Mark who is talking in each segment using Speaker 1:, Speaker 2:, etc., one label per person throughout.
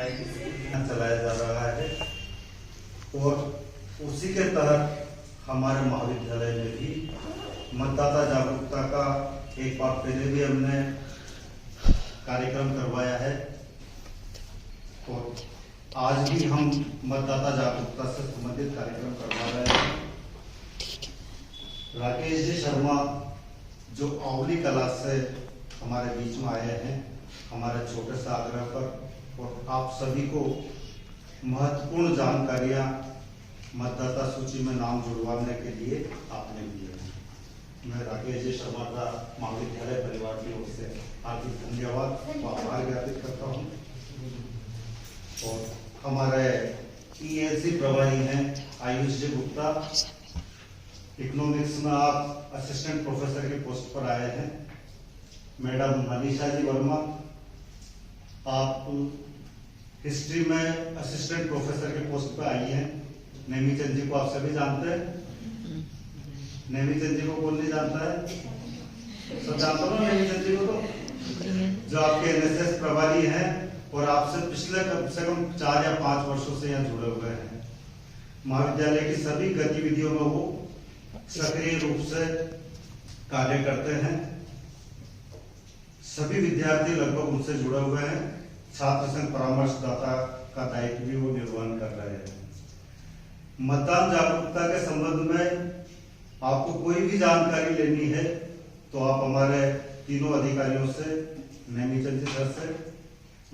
Speaker 1: चलाया जा रहा है और उसी के तहत हमारे महाविद्यालय में भी मतदाता जागरूकता का एक बार पहले भी हमने कार्यक्रम करवाया है और आज भी हम मतदाता जागरूकता से संबंधित कार्यक्रम करवा रहे हैं। राकेश जी शर्मा जो औली कला से हमारे बीच में आए हैं हमारे छोटे से आग्रह पर और आप सभी को महत्वपूर्ण जानकारियां मतदाता सूची में नाम जुड़वाने के लिए आपने दिए हैं। मैं राकेश जी शर्मा का महाविद्यालय परिवार की ओर से हार्दिक धन्यवाद व आभार ज्ञापित करता हूँ। और हमारे ELC प्रभारी हैं आयुष जी गुप्ता, इकोनॉमिक्स में आप असिस्टेंट प्रोफेसर के पोस्ट पर आए हैं। मैडम मनीषा जी वर्मा, आप हिस्ट्री में असिस्टेंट प्रोफेसर के पोस्ट पर आई हैं। नेमीचंद जी को आप सभी जानते हैं। नेमीचंद जी को कौन नहीं जानता है? सब जानते हो नेमीचंद जी को, तो जो आपके NSS प्रभारी हैं और आपसे पिछले कम से कम 4 या 5 वर्षों से यहाँ जुड़े हुए हैं। महाविद्यालय की सभी गतिविधियों में वो सक्रिय रूप से कार्य करते हैं। सभी विद्यार्थी लगभग उनसे जुड़े हुए हैं। छात्र संघ परामर्शदाता का दायित्व भी वो निर्वहन कर रहे हैं। मतदान जागरूकता के संबंध में आपको कोई भी जानकारी लेनी है तो आप हमारे तीनों अधिकारियों से, नेमीचंद जी सर से,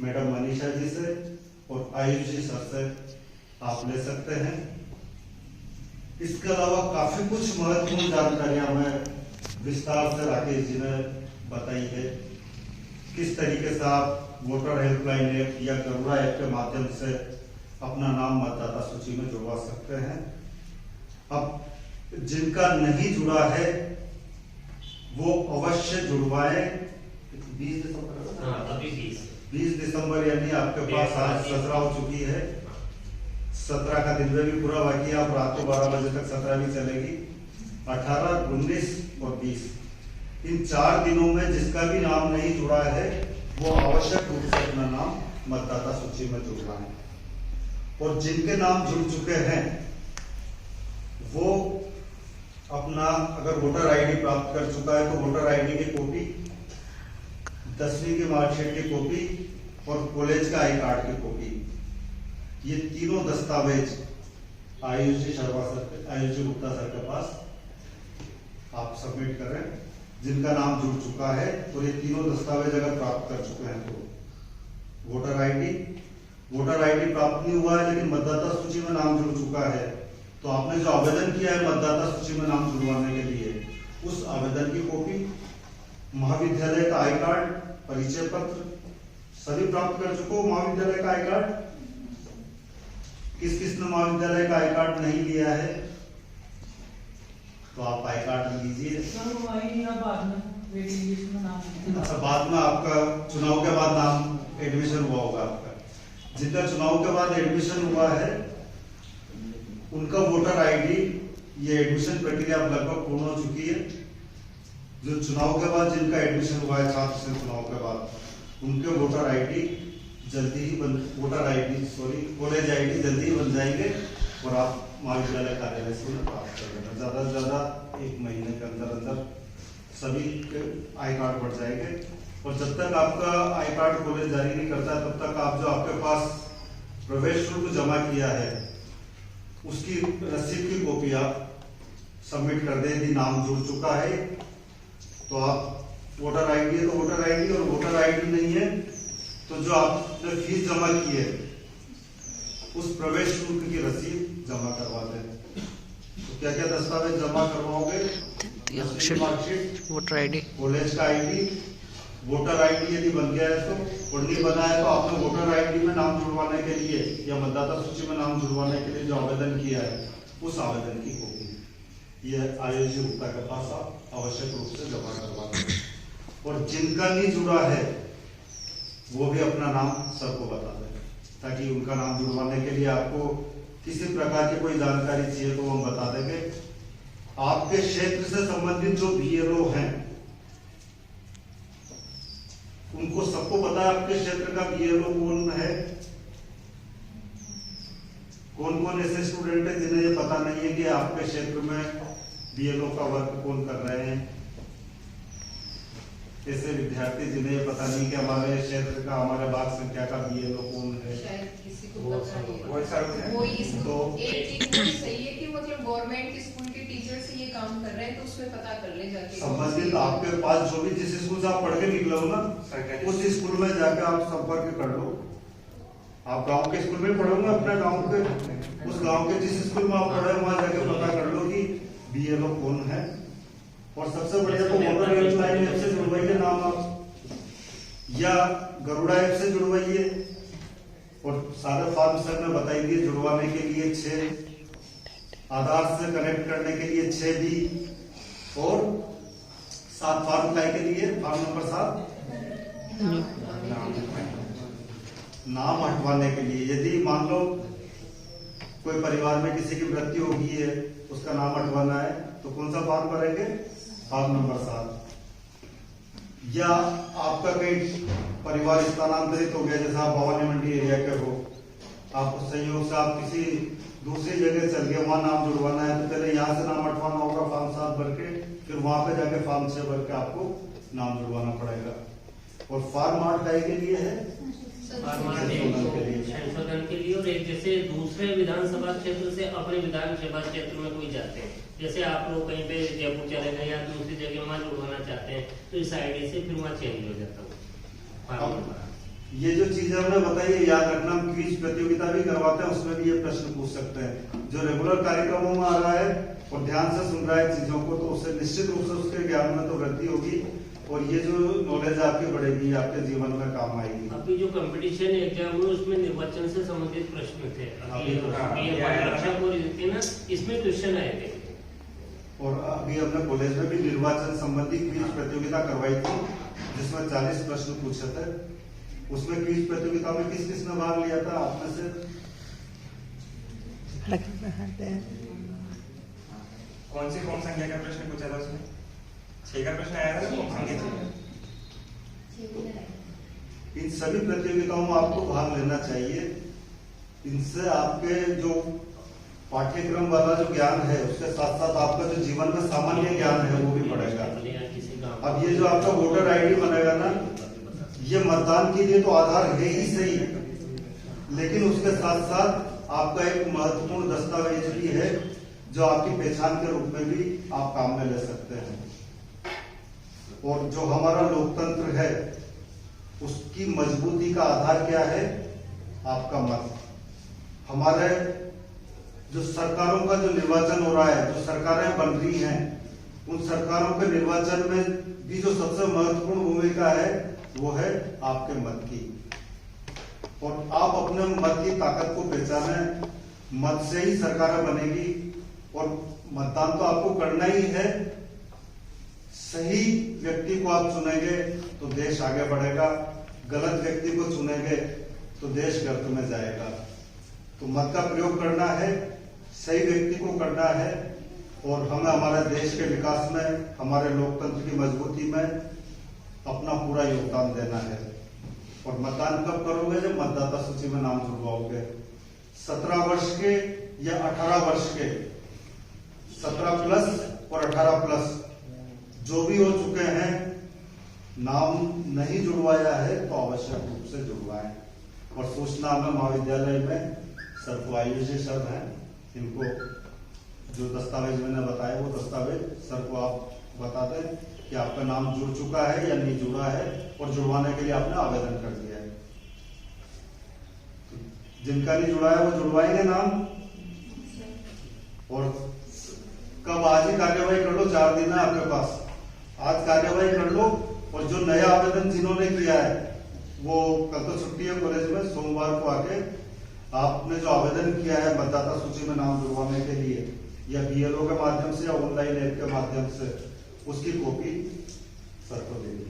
Speaker 1: मैडम मनीषा जी से और आयुष जी सर से आप ले सकते हैं। इसके अलावा काफी कुछ महत्वपूर्ण जानकारियां हमें विस्तार से राकेश जी ने बताई है। किस तरीके से आप वोटर हेल्पलाइन ऐप या गरुड़ा ऐप के माध्यम से अपना नाम मतदाता सूची में जुड़वा सकते हैं। अब जिनका नहीं जुड़ा है वो अवश्य जुड़वाएं। 20 दिसंबर यानी आपके पास आज 17 हो चुकी है। 17 का दिन भी पूरा बाकी है। आप रात को 12 बजे तक 17 भी चलेगी। 18, 19 और 20 इन 4 दिनों में जिसका भी नाम नहीं जुड़ा है वो आवश्यक रूप से अपना नाम मतदाता सूची में जुड़वाएं। और जिनके नाम जुड़ चुके हैं वो अपना अगर वोटर आईडी प्राप्त कर चुका है तो वोटर आईडी की कॉपी, 10वीं की मार्कशीट की कॉपी और कॉलेज का आई कार्ड की कॉपी, ये तीनों दस्तावेज आयुष जी गुप्ता सर के पास आप सबमिट करें। जिनका नाम जुड़ चुका है और ये तीनों दस्तावेज अगर प्राप्त कर चुके हैं तो वोटर आईडी प्राप्त नहीं हुआ है लेकिन मतदाता सूची में नाम जुड़ चुका है तो आपने जो आवेदन किया है मतदाता सूची में नाम जुड़वाने के लिए उस आवेदन की कॉपी, महाविद्यालय का आई कार्ड, परिचय पत्र सभी प्राप्त कर चुके हो। महाविद्यालय का आई कार्ड किसने महाविद्यालय का आई कार्ड नहीं लिया है तो आप आई कार्ड लीजिए। बाद में आपका चुनाव के बाद नाम एडमिशन हुआ होगा आपका। जिनका चुनाव के बाद एडमिशन हुआ है उनका वोटर आईडी, ये एडमिशन प्रक्रिया लगभग पूर्ण हो चुकी है। जो चुनाव के बाद जिनका एडमिशन हुआ है छात्र संघ चुनाव के बाद उनके वोटर आईडी जल्दी ही कॉलेज आईडी जल्दी ही बन जाएंगे और आप महाविद्यालय कार्यालय से प्राप्त कर लेना। ज्यादा से ज्यादा 1 महीने के अंदर सभी के आई कार्ड बढ़ जाएंगे। और जब तक आपका आई कार्ड कॉलेज जारी नहीं करता तब तक आप जो आपके पास प्रवेश शुल्क जमा किया है उसकी रसीद की कॉपी आप सबमिट कर दें। यदि नाम जुड़ चुका है तो आप वोटर आईडी है तो वोटर आईडी, और वोटर आईडी नहीं है तो जो आपने फीस जमा की है उस प्रवेश शुल्क की रसीद जमा करवा दें। तो क्या क्या दस्तावेज जमा करवाओगे? मार्कशीट,
Speaker 2: वोटर आईडी,
Speaker 1: कॉलेज का आईडी, वोटर आईडी यदि बन गया है तो, और नहीं बना है तो आपने वोटर आईडी में नाम जुड़वाने के लिए या मतदाता सूची में नाम जुड़वाने के लिए जो आवेदन किया है उस आवेदन की कॉपी ये आयुष जी गुप्ता के पास आप आवश्यक रूप से जमा करवा दें। और जिनका नहीं जुड़ा है वो भी अपना नाम सबको बता दें ताकि उनका नाम जुड़वाने के लिए आपको किसी प्रकार की कोई जानकारी चाहिए तो हम बता देंगे। आपके क्षेत्र से संबंधित जो BLO हैं उनको सबको पता है आपके क्षेत्र का BLO कौन है। कौन ऐसे स्टूडेंट है जिन्हें ये पता नहीं है कि आपके क्षेत्र में बीएलओ का वर्क कौन कर रहे हैं? ऐसे विद्यार्थी जिन्हें ये पता नहीं कि हमारे क्षेत्र का, हमारे भाग संख्या का बीएलओ कौन है?
Speaker 2: शायद किसी को पता नहीं है।
Speaker 1: तो
Speaker 2: एक चीज सही है कि मतलब गवर्नमेंट स्कूल के टीचर से ये काम कर रहे हैं, तो उसमें पता कर ले जाके।
Speaker 1: संबंधित आपके पास जो भी जिस स्कूल से आप पढ़ के निकले हो ना, उस स्कूल में जाकर आप संपर्क कर लो। आप गांव के स्कूल में पढ़ोगे, अपने गांव के, उस गांव के जिस स्कूल में आप पढ़े वहां जाके पता कर लो कि बीएलओ कौन है। और सबसे बढ़िया तो वोटर हेल्पलाइन ऐप से जुड़वाइए नाम आप, या गरुड़ा ऐप से जुड़वाइए। और सारे फॉर्म सर ने बताई दिए, जुड़वाने के लिए 6, आधार से कनेक्ट करने के लिए 6 भी, और 7 फॉर्म अप्लाई के लिए फॉर्म नंबर 7 नाम हटवाने के लिए। यदि मान लो कोई परिवार में किसी की मृत्यु हो गई है, उसका नाम हटवाना है, तो कौन सा फॉर्म भरेंगे? Form number 7। या आपका कहीं परिवार स्थानांतरित हो गया, जैसे आप भवानी मंडी एरिया के हो, आप संयोग से आप किसी दूसरी जगह चल गए, वहां नाम जुड़वाना है, तो पहले यहाँ से नाम हटवाना होगा फॉर्म 7 भर के, फिर वहां पे जाके फॉर्म 6 भर के आपको नाम जुड़वाना पड़ेगा। और फॉर्म 8 काय के लिए है?
Speaker 3: संशोधन के लिए। और एक जैसे दूसरे विधानसभा क्षेत्र से अपने विधानसभा क्षेत्र में कोई जाते हैं, जैसे आप लोग कहीं पे जयपुर चले गए या दूसरी जगह वहाँ जुड़वाना चाहते हैं, तो इस आईडी से फिर वहाँ चेंज हो जाता है।
Speaker 1: ये जो चीजें हमने बताई है याद रखना। हम क्विज प्रतियोगिता भी करवाते हैं, उसमें भी ये प्रश्न पूछ सकते हैं। जो रेगुलर कार्यक्रमों में आ रहा है और ध्यान से सुन रहा है चीजों को, तो उससे निश्चित रूप से उसके ज्ञान में तो वृद्धि होगी, और ये जो नॉलेज आपकी बढ़ेगी, आपके जीवन में काम आएगी।
Speaker 3: अभी जो कंपटीशन एग्जाम हुए उसमें निर्वाचन से संबंधित प्रश्न थे, इसमें क्वेश्चन आए थे।
Speaker 1: और अभी हमने कॉलेज में भी निर्वाचन संबंधी क्विज प्रतियोगिता करवाई थी, जिसमें 40 प्रश्न पूछे थे। उसमें क्विज प्रतियोगिता में किस किसने भाग लिया था आप में से?
Speaker 4: कौन संख्या का प्रश्न पूछा था उसमें? 6 का प्रश्न आया था ना?
Speaker 1: इन सभी प्रतियोगिताओं में आपको भाग लेना चाहिए। इनसे आपके जो पाठ्यक्रम वाला जो ज्ञान है, उसके साथ साथ आपका जो जीवन में सामान्य ज्ञान है वो भी बढ़ेगा। अब ये जो आपका वोटर आईडी बनेगा ना, ये मतदान के लिए तो आधार है ही सही, लेकिन उसके साथ साथ आपका एक महत्वपूर्ण दस्तावेज भी है, जो आपकी पहचान के रूप में भी आप काम में ले सकते हैं। और जो हमारा लोकतंत्र है, उसकी मजबूती का आधार क्या है? आपका मत। हमारे जो सरकारों का जो निर्वाचन हो रहा है, जो सरकारें बन रही हैं, उन सरकारों के निर्वाचन में भी जो सबसे महत्वपूर्ण भूमिका है, वो है आपके मत की। और आप अपने मत की ताकत को पहचानें। मत से ही सरकारें बनेगी, और मतदान तो आपको करना ही है। सही व्यक्ति को आप चुनेंगे तो देश आगे बढ़ेगा, गलत व्यक्ति को चुनेंगे तो देश गर्त में जाएगा। तो मत का प्रयोग करना है, सही व्यक्ति को करना है, और हमें हमारे देश के विकास में, हमारे लोकतंत्र की मजबूती में अपना पूरा योगदान देना है। और मतदान कब करोगे? जब मतदाता सूची में नाम जुड़वाओगे। 17 वर्ष के या 18 वर्ष के, 17 प्लस और 18 प्लस जो भी हो चुके हैं, नाम नहीं जुड़वाया है तो आवश्यक रूप से जुड़वाएं। और सूचना में महाविद्यालय में सर को आयुष सर हैं, इनको जो दस्तावेज मैंने बताया वो दस्तावेज सर को आप बता दें कि आपका नाम जुड़ चुका है या नहीं जुड़ा है, और जुड़वाने के लिए आपने आवेदन कर दिया है। जिनका नहीं जुड़ा है वो जुड़वाएंगे नाम। और कब? आज ही कार्यवाही कर लो, 4 दिन है आपके पास, आज कार्यवाही कर लो। और जो नया आवेदन जिन्होंने किया है, वो कल तो छुट्टी है कॉलेज में, सोमवार को आके आपने जो आवेदन किया है मतदाता सूची में नाम जुड़वाने के लिए, या बीएलओ के माध्यम से या ऑनलाइन ऐप के माध्यम से, उसकी कॉपी सर को दे दी।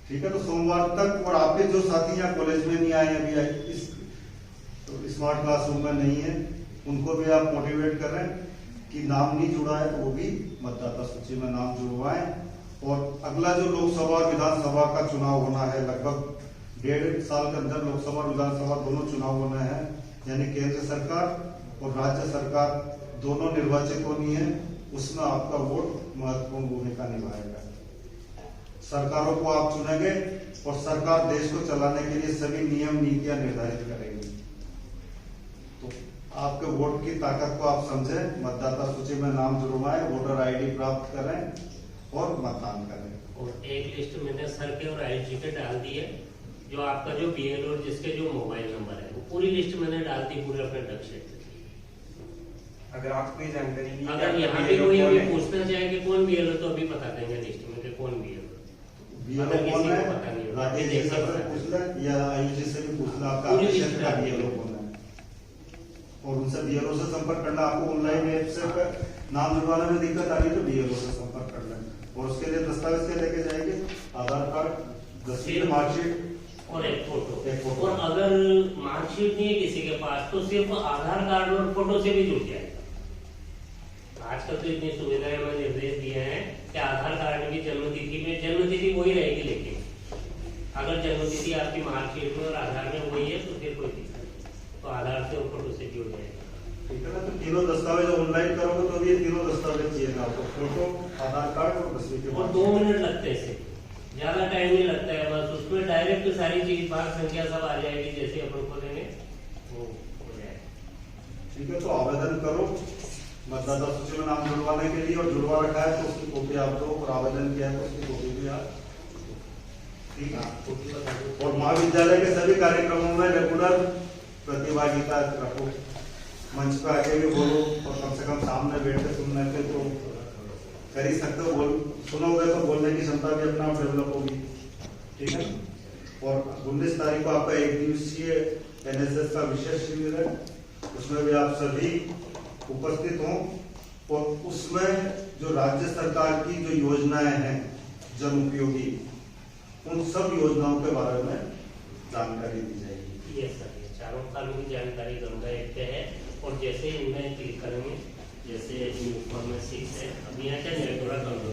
Speaker 1: ठीक है, तो सोमवार तक। और आपके जो साथी यहाँ कॉलेज में नहीं आए, अभी इस स्मार्ट क्लासरूम में नहीं है, उनको भी आप मोटिवेट कर रहे हैं कि नाम नहीं जुड़ा है तो वो भी मतदाता सूची में नाम जुड़वाएं। और अगला जो लोकसभा और विधानसभा का चुनाव होना है, लगभग 1.5 साल के अंदर लोकसभा और विधानसभा दोनों चुनाव होने हैं, यानी केंद्र सरकार और राज्य सरकार दोनों निर्वाचित होनी है, उसमें आपका वोट महत्वपूर्ण भूमिका निभाएगा। सरकारों को आप चुनेंगे और सरकार देश को चलाने के लिए सभी नियम नीतियां निर्धारित करेगी। तो आपके वोट की ताकत को आप समझें, मतदाता सूची में नाम जुड़वाएं, वोटर आईडी प्राप्त करें और मतदान करें।
Speaker 3: और एक लिस्ट मैंने सर के और आईजी के डाल दी है, जो आपका जो बीएलओ और जिसके जो मोबाइल नंबर है वो पूरी लिस्ट मैंने डाल दी पूरे अपने डक क्षेत्र की।
Speaker 4: अगर आपको ये जानकारी नहीं है,
Speaker 3: अगर
Speaker 4: आपका
Speaker 3: यहाँ पे
Speaker 4: BLO
Speaker 3: कोई
Speaker 4: कौन
Speaker 3: अभी
Speaker 4: है?
Speaker 3: पूछना चाहे कि कौन बीएलओ, तो अभी बता देंगे लिस्ट में कि कौन बीएलओ।
Speaker 1: बीएलओ
Speaker 3: अगर
Speaker 1: कौन
Speaker 3: किसी
Speaker 1: है,
Speaker 3: को पता नहीं होगा,
Speaker 1: राकेश जी
Speaker 3: देखिए
Speaker 1: से
Speaker 3: पता
Speaker 1: पूछ लें या आईजी से भी पूछ लें आपका
Speaker 3: पूरी
Speaker 1: क्षेत्र
Speaker 3: लिस्ट
Speaker 1: का
Speaker 3: डाल दी।
Speaker 1: बीएलओ कौन है, और उनसे बीएलओ से संपर्क करना। आपको ऑनलाइन ऐप से नाम जुड़वाने में दिक्कत आ रही है तो बीएलओ से संपर्क कर लें। और उसके लिए दस्तावेज क्या लेके जाएंगे? आधार कार्ड, 10वीं मार्कशीट
Speaker 3: और एक फोटो।
Speaker 1: एक फोटो।
Speaker 3: और अगर मार्कशीट नहीं है किसी के पास तो सिर्फ आधार कार्ड और फोटो से भी जुड़ जाएगा। आजकल तो इतनी सुविधाएं हमें निर्देश दिए हैं कि आधार कार्ड की जन्मतिथि में जन्मतिथि वही रहेगी, लेकिन अगर जन्मतिथि आपकी मार्कशीट में और आधार में वही है तो फिर कोई दिक्कत नहीं, तो आधार से और फोटो से जुड़ जाएगा।
Speaker 1: ठीक है ना। तो तीनों दस्तावेज ऑनलाइन करोगे तो भी ये तीनों दस्तावेज चाहिए आपको, फोटो, आधार कार्ड और 10वीं की
Speaker 3: और 2 मिनट लगते हैं इसे, ज्यादा टाइम नहीं लगता है। बस उसमें डायरेक्ट सारी चीज भाग संख्या सब आ जाएगी, जैसे अपन खोलेंगे वो हो जाएगा।
Speaker 1: ठीक है। तो आवेदन करो मतदाता सूची में नाम जुड़वाने के लिए, और जुड़वा रखा है तो उसकी कॉपी आप दो, और आवेदन किया है तो उसकी कॉपी भी आप दो। ठीक है। और महाविद्यालय के सभी कार्यक्रमों में रेगुलर प्रतिभागिता रखो, मंच पे आके भी बोलो, और कम से कम सामने बैठ के सुनने पे तो कर ही सकते हो, बोल सुनोगे तो बोलने की क्षमता भी अपना डेवलप होगी। ठीक है। और 19 तारीख को आपका 1 दिवसीय एनएसएस का विशेष शिविर है, उसमें भी आप सभी उपस्थित हों, और उसमें जो राज्य सरकार की जो योजनाएं हैं जन उपयोगी, उन सब योजनाओं के बारे में जानकारी दी जाएगी।
Speaker 3: ये सर ये चारों कानूनी जानकारी गंगा एक पे है, और जैसे इनमें क्लिक करेंगे, जैसे न्यू फॉर्मेट 6 है, अब यहाँ क्या थोड़ा कम